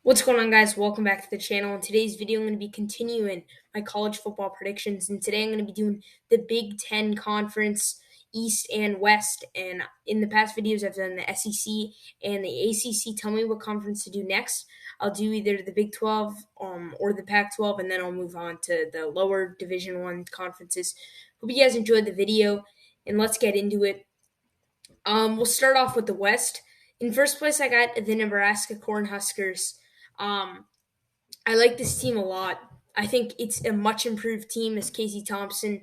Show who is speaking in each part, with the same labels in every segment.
Speaker 1: What's going on, guys? Welcome back to the channel. In today's video, I'm going to be continuing my college football predictions, and today I'm going to be doing the Big Ten Conference, East and West. And in the past videos, I've done the SEC and the ACC. Tell me what conference to do next. I'll do either the Big 12 or the Pac-12, and then I'll move on to the lower Division I conferences. Hope you guys enjoyed the video, and let's get into it. We'll start off with the West. In first place, I got the Nebraska Cornhuskers. I like this team a lot. I think it's a much improved team as Casey Thompson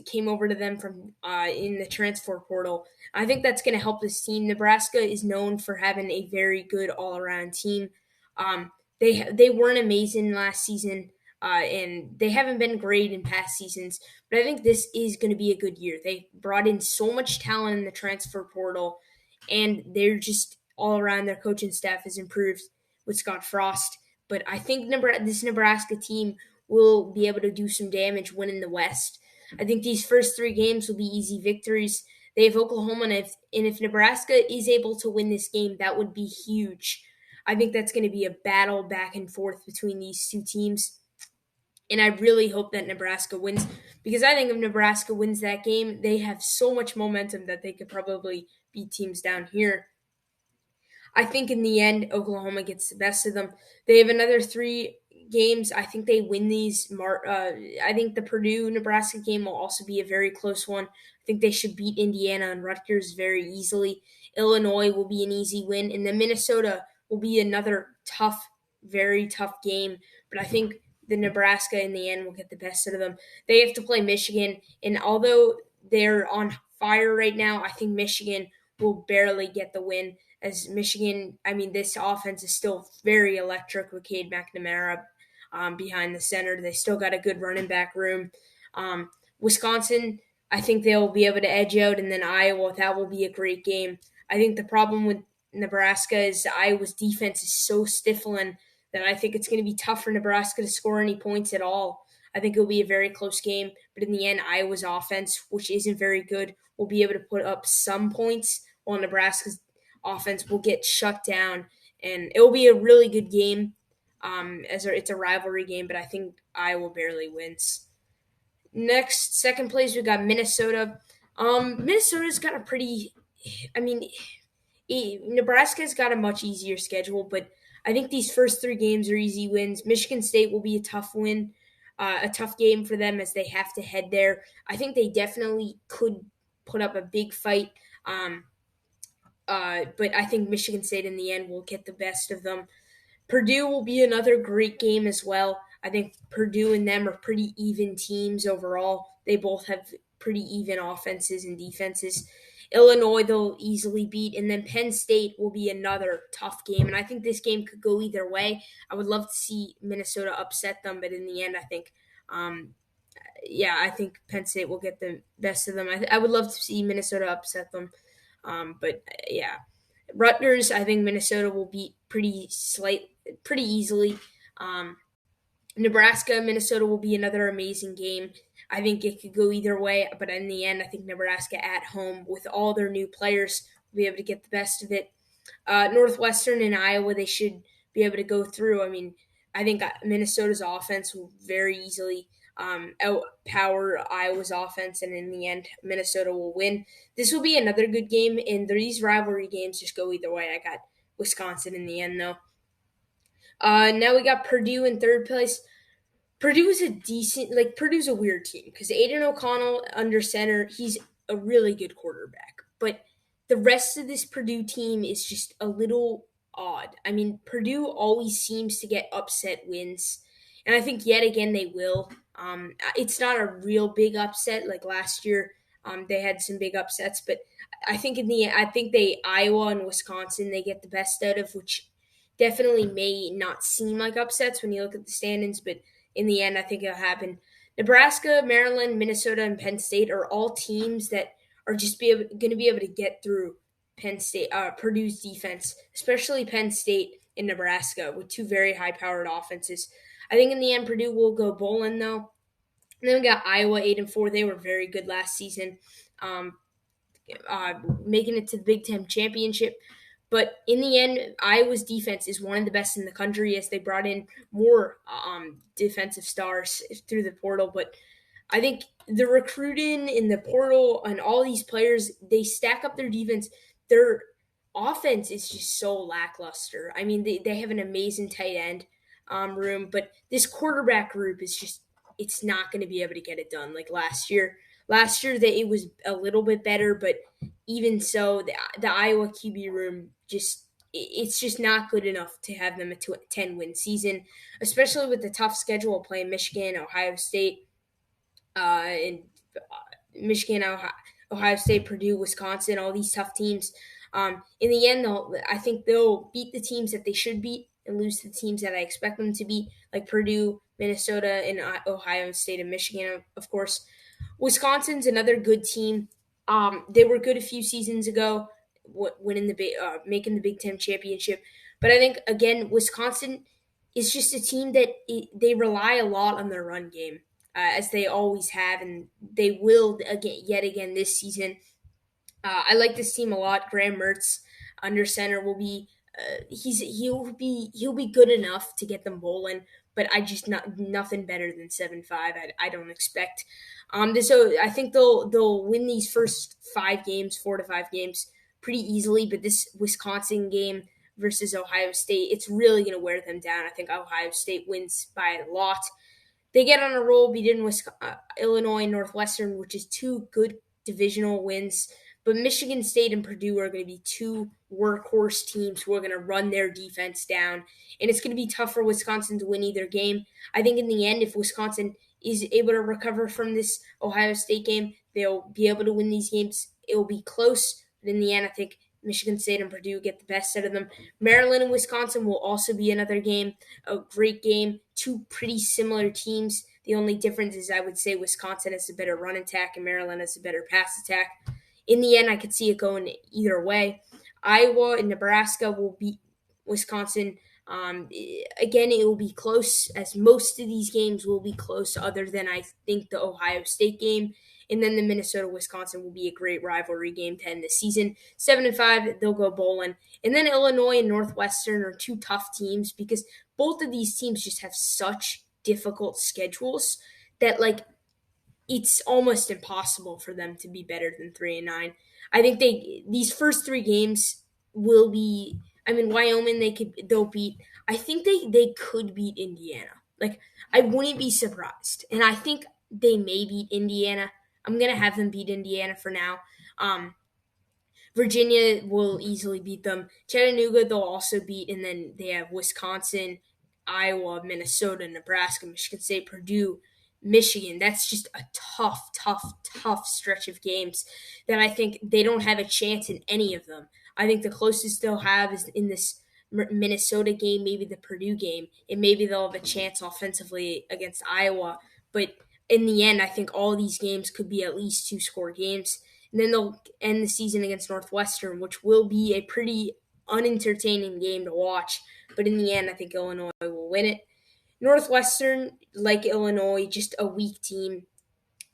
Speaker 1: came over to them from in the transfer portal. I think that's going to help this team. Nebraska is known for having a very good all around team. They weren't amazing last season, and they haven't been great in past seasons. But I think this is going to be a good year. They brought in so much talent in the transfer portal, and they're just all around. Their coaching staff has improved with Scott Frost. But I think this Nebraska team will be able to do some damage winning the West. I think these first three games will be easy victories. They have Oklahoma, and if Nebraska is able to win this game, that would be huge. I think that's going to be a battle back and forth between these two teams. And I really hope that Nebraska wins, because I think if Nebraska wins that game, they have so much momentum that they could probably beat teams down here. I think in the end, Oklahoma gets the best of them. They have another three games. I think they win these. I think the Purdue-Nebraska game will also be a very close one. I think they should beat Indiana and Rutgers very easily. Illinois will be an easy win, and then Minnesota will be another tough, very tough game. But I think the Nebraska in the end will get the best out of them. They have to play Michigan, and although they're on fire right now, I think Michigan will barely get the win. As Michigan, this offense is still very electric with Cade McNamara behind the center. They still got a good running back room. Wisconsin, I think they'll be able to edge out, and then Iowa, that will be a great game. I think the problem with Nebraska is Iowa's defense is so stifling that I think it's going to be tough for Nebraska to score any points at all. I think it'll be a very close game, but in the end, Iowa's offense, which isn't very good, will be able to put up some points, while Nebraska's offense will get shut down, and it will be a really good game. It's a rivalry game, but I think Iowa barely wins. Next, second place, we got Minnesota. Minnesota's got a pretty, I mean, Nebraska's got a much easier schedule, but I think these first three games are easy wins. Michigan State will be a tough win, a tough game for them as they have to head there. I think they definitely could put up a big fight. But I think Michigan State in the end will get the best of them. Purdue will be another great game as well. I think Purdue and them are pretty even teams overall. They both have pretty even offenses and defenses. Illinois, they'll easily beat. And then Penn State will be another tough game. And I think this game could go either way. I would love to see Minnesota upset them, but in the end, I think I think Penn State will get the best of them. I would love to see Minnesota upset them. Rutgers, I think Minnesota will beat pretty easily. Nebraska, Minnesota will be another amazing game. I think it could go either way, but in the end, I think Nebraska at home with all their new players will be able to get the best of it. Northwestern and Iowa, they should be able to go through. I think Minnesota's offense will very easily outpower Iowa's offense, and in the end, Minnesota will win. This will be another good game, and these rivalry games just go either way. I got Wisconsin in the end, though. Now we got Purdue in third place. Purdue's a weird team because Aiden O'Connell under center, he's a really good quarterback, but the rest of this Purdue team is just a little odd. Purdue always seems to get upset wins, and I think yet again they will. It's not a real big upset like last year. They had some big upsets, but I think Iowa and Wisconsin they get the best out of, which definitely may not seem like upsets when you look at the standings, but in the end, I think it'll happen. Nebraska, Maryland, Minnesota, and Penn State are all teams that are just going to be able to get through Purdue's defense, especially Penn State and Nebraska with two very high-powered offenses. I think in the end, Purdue will go bowling, though. And then we got Iowa 8-4. They were very good last season, making it to the Big Ten championship. But in the end, Iowa's defense is one of the best in the country as they brought in more defensive stars through the portal. But I think the recruiting in the portal and all these players, they stack up their defense. Their offense is just so lackluster. I mean, they have an amazing tight end room, but this quarterback group is just, it's not going to be able to get it done like last year. Last year, it was a little bit better, but even so, the Iowa QB room it's just not good enough to have them a 10-win season, especially with the tough schedule playing Michigan, Ohio State, and Michigan, Ohio State, Purdue, Wisconsin, all these tough teams. In the end, I think they'll beat the teams that they should beat and lose to the teams that I expect them to beat, like Purdue, Minnesota, and Ohio State and Michigan, of course. Wisconsin's another good team. They were good a few seasons ago, winning making the Big Ten championship. But I think again, Wisconsin is just a team that they rely a lot on their run game, as they always have, and they will yet again this season. I like this team a lot. Graham Mertz under center will be he'll be good enough to get them bowling, but I just nothing better than 7-5. I don't expect. So I think they'll win these first 5 games, 4 to 5 games, pretty easily. But this Wisconsin game versus Ohio State, it's really going to wear them down. I think Ohio State wins by a lot. They get on a roll, beating Illinois and Northwestern, which is 2 good divisional wins. But Michigan State and Purdue are going to be 2 workhorse teams who are going to run their defense down. And it's going to be tough for Wisconsin to win either game. I think in the end, if Wisconsin is able to recover from this Ohio State game, they'll be able to win these games. It will be close, but in the end, I think Michigan State and Purdue get the best out of them. Maryland and Wisconsin will also be another game, a great game. 2 pretty similar teams. The only difference is I would say Wisconsin has a better run attack and Maryland has a better pass attack. In the end, I could see it going either way. Iowa and Nebraska will beat Wisconsin. Again, it will be close, as most of these games will be close, other than I think the Ohio State game. And then the Minnesota-Wisconsin will be a great rivalry game to end the season. 7-5, they'll go bowling. And then Illinois and Northwestern are 2 tough teams because both of these teams just have such difficult schedules that, like, it's almost impossible for them to be better than 3-9. I think these first 3 games will be. I mean, Wyoming they'll beat. I think they could beat Indiana. Like, I wouldn't be surprised, and I think they may beat Indiana. I'm gonna have them beat Indiana for now. Virginia will easily beat them. Chattanooga they'll also beat, and then they have Wisconsin, Iowa, Minnesota, Nebraska, Michigan State, Purdue, Michigan. That's just a tough, tough, tough stretch of games that I think they don't have a chance in any of them. I think the closest they'll have is in this Minnesota game, maybe the Purdue game, and maybe they'll have a chance offensively against Iowa. But in the end, I think all these games could be at least 2-score games. And then they'll end the season against Northwestern, which will be a pretty unentertaining game to watch. But in the end, I think Illinois will win it. Northwestern, like Illinois, just a weak team.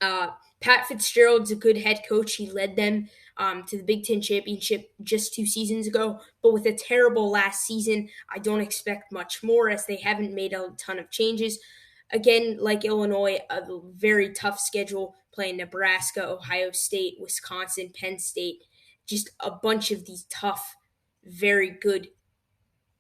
Speaker 1: Pat Fitzgerald's a good head coach. He led them to the Big Ten championship just 2 seasons ago. But with a terrible last season, I don't expect much more as they haven't made a ton of changes. Again, like Illinois, a very tough schedule playing Nebraska, Ohio State, Wisconsin, Penn State. Just a bunch of these tough, very good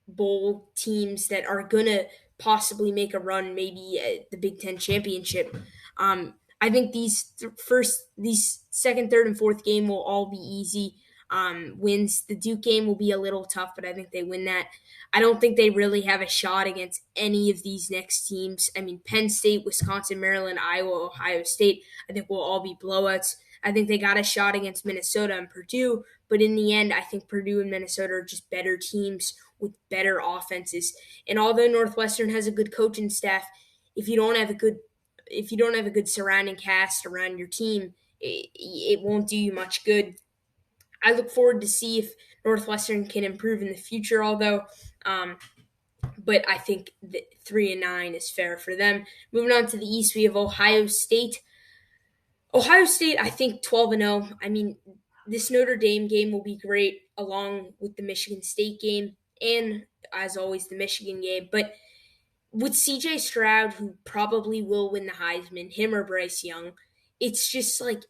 Speaker 1: bowl teams that are going to possibly make a run maybe at the Big Ten championship. I think these second, third, and fourth game will all be easy wins. The Duke game will be a little tough, but I think they win that. I don't think they really have a shot against any of these next teams. I mean, Penn State, Wisconsin, Maryland, Iowa, Ohio State, I think will all be blowouts. I think they got a shot against Minnesota and Purdue, but in the end, I think Purdue and Minnesota are just better teams with better offenses. And although Northwestern has a good coaching staff, if you don't have a good surrounding cast around your team, it won't do you much good. I look forward to see if Northwestern can improve in the future, but I think that 3-9 is fair for them. Moving on to the East, we have Ohio State. Ohio State, I think 12-0. I mean, This Notre Dame game will be great, along with the Michigan State game, and as always, the Michigan game. But with CJ Stroud, who probably will win the Heisman, him or Bryce Young, it's just like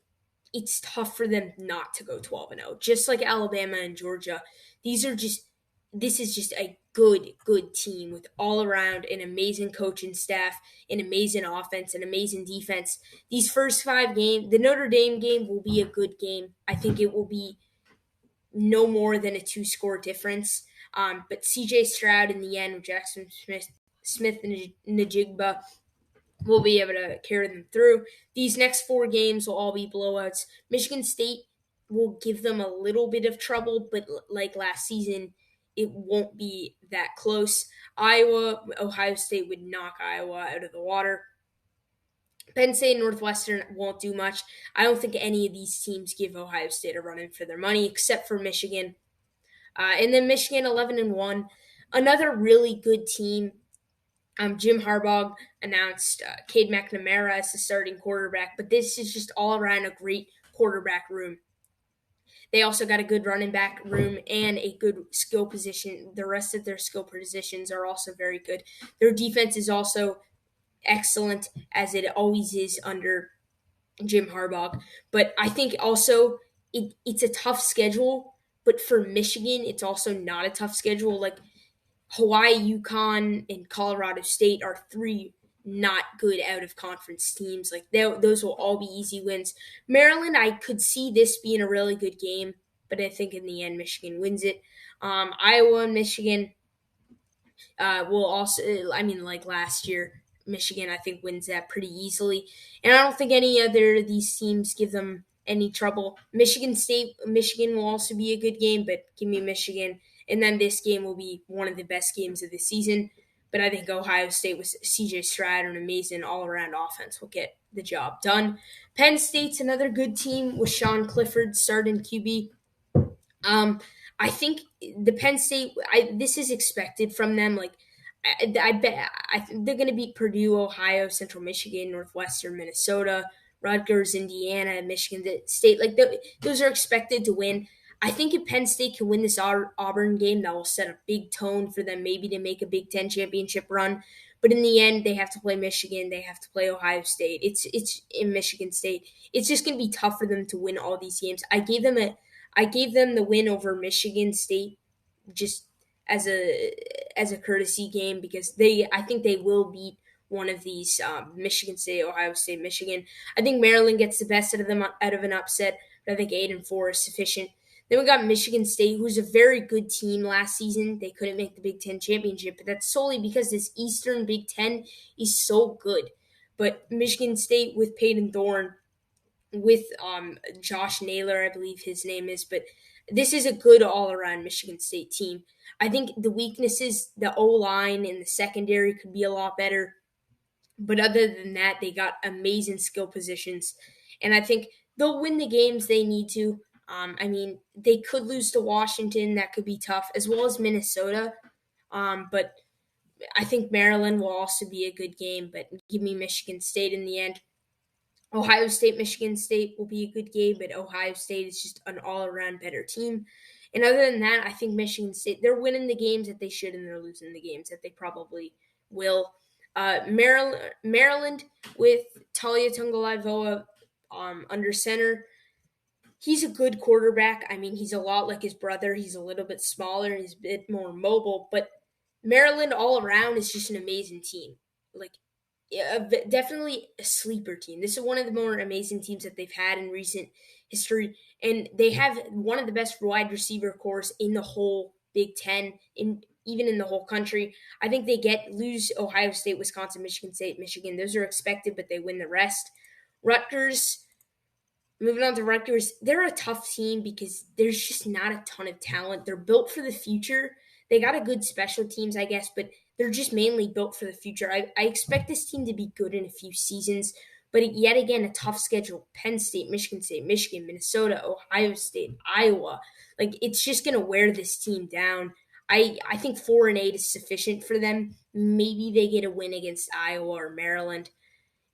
Speaker 1: it's tough for them not to go 12-0. Just like Alabama and Georgia, this is just a good team with all around an amazing coaching staff, an amazing offense, an amazing defense. These first 5 games, the Notre Dame game will be a good game. I think it will be no more than a 2-score difference. But CJ Stroud in the end with Jackson Smith and Najigba will be able to carry them through. These next 4 games will all be blowouts. Michigan State will give them a little bit of trouble, but like last season, it won't be that close. Ohio State would knock Iowa out of the water. Penn State and Northwestern won't do much. I don't think any of these teams give Ohio State a run in for their money, except for Michigan. And then Michigan 11-1, another really good team. Jim Harbaugh announced Cade McNamara as the starting quarterback, but this is just all around a great quarterback room. They also got a good running back room and a good skill position. The rest of their skill positions are also very good. Their defense is also excellent, as it always is under Jim Harbaugh. But I think also it's a tough schedule, but for Michigan, it's also not a tough schedule. Like Hawaii, UConn, and Colorado State are 3 not good out-of-conference teams. Like those will all be easy wins. Maryland, I could see this being a really good game, but I think in the end, Michigan wins it. Iowa and Michigan will also, like last year, Michigan, I think, wins that pretty easily. And I don't think any other of these teams give them any trouble. Michigan will also be a good game, but give me Michigan. And then this game will be one of the best games of the season. But I think Ohio State with CJ Stroud and an amazing all-around offense will get the job done. Penn State's another good team with Sean Clifford starting QB. I think the Penn State, this is expected from them. Like, I bet they're going to beat Purdue, Ohio, Central Michigan, Northwestern, Minnesota, Rutgers, Indiana, Michigan State. Like, those are expected to win. I think if Penn State can win this Auburn game, that will set a big tone for them maybe to make a Big Ten championship run. But in the end, they have to play Michigan. They have to play Ohio State. It's in Michigan State. It's just going to be tough for them to win all these games. I gave them the win over Michigan State just as a courtesy game because I think they will beat one of these Michigan State, Ohio State, Michigan. I think Maryland gets the best out of them out of an upset, but I think 8-4 is sufficient. Then we got Michigan State, who's a very good team last season. They couldn't make the Big Ten championship, but that's solely because this Eastern Big Ten is so good. But Michigan State with Peyton Thorne, with Josh Naylor, I believe his name is, but this is a good all-around Michigan State team. I think the weaknesses, the O-line and the secondary could be a lot better. But other than that, they got amazing skill positions. And I think they'll win the games they need to. They could lose to Washington. That could be tough, as well as Minnesota. But I think Maryland will also be a good game. But give me Michigan State in the end. Ohio State, Michigan State will be a good game, but Ohio State is just an all-around better team. And other than that, I think Michigan State, they're winning the games that they should, and they're losing the games that they probably will. Maryland with Talia Tagovailoa under center. He's a good quarterback. I mean, he's a lot like his brother. He's a little bit smaller and he's a bit more mobile. But Maryland all around is just an amazing team. Definitely a sleeper team. This is one of the more amazing teams that they've had in recent history. And they have one of the best wide receiver corps in the whole Big Ten, even in the whole country. I think they lose Ohio State, Wisconsin, Michigan State, Michigan. Those are expected, but they win the rest. Moving on to Rutgers, they're a tough team because there's just not a ton of talent. They're built for the future. They got a good special teams, I guess, but they're just mainly built for the future. I expect this team to be good in a few seasons, but yet again, a tough schedule. Penn State, Michigan, Minnesota, Ohio State, Iowa. It's just going to wear this team down. I think 4-8 is sufficient for them. Maybe they get a win against Iowa or Maryland.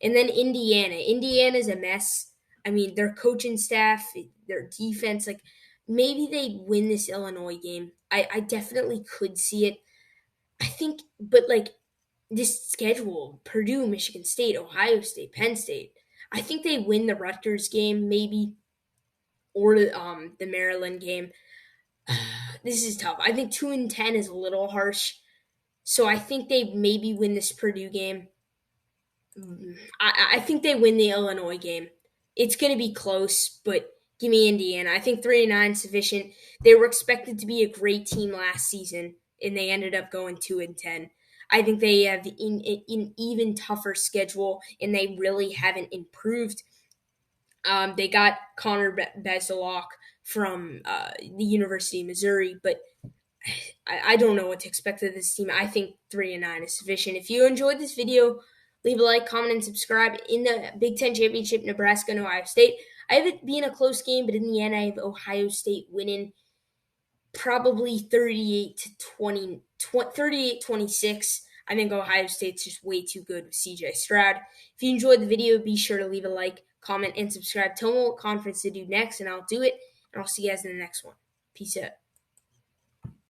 Speaker 1: And then Indiana. Indiana's a mess. I mean, their coaching staff, their defense, like maybe they win this Illinois game. I definitely could see it. I think, but like this schedule, Purdue, Michigan State, Ohio State, Penn State, I think they win the Rutgers game maybe, or the Maryland game. This is tough. I think 2-10 is a little harsh. So I think they maybe win this Purdue game. I think they win the Illinois game. It's going to be close, but give me Indiana. I think 3-9 is sufficient. They were expected to be a great team last season, and they ended up going 2-10. I think they have an even tougher schedule, and they really haven't improved. They got Connor Bezelak from the University of Missouri, but I don't know what to expect of this team. I think 3-9 is sufficient. If you enjoyed this video, leave a like, comment, and subscribe. In the Big Ten Championship, Nebraska and Ohio State, I have it being a close game, but in the end, I have Ohio State winning probably 38-20, 38-26. I think Ohio State's just way too good with CJ Stroud. If you enjoyed the video, be sure to leave a like, comment, and subscribe. Tell me what conference to do next, and I'll do it. And I'll see you guys in the next one. Peace out.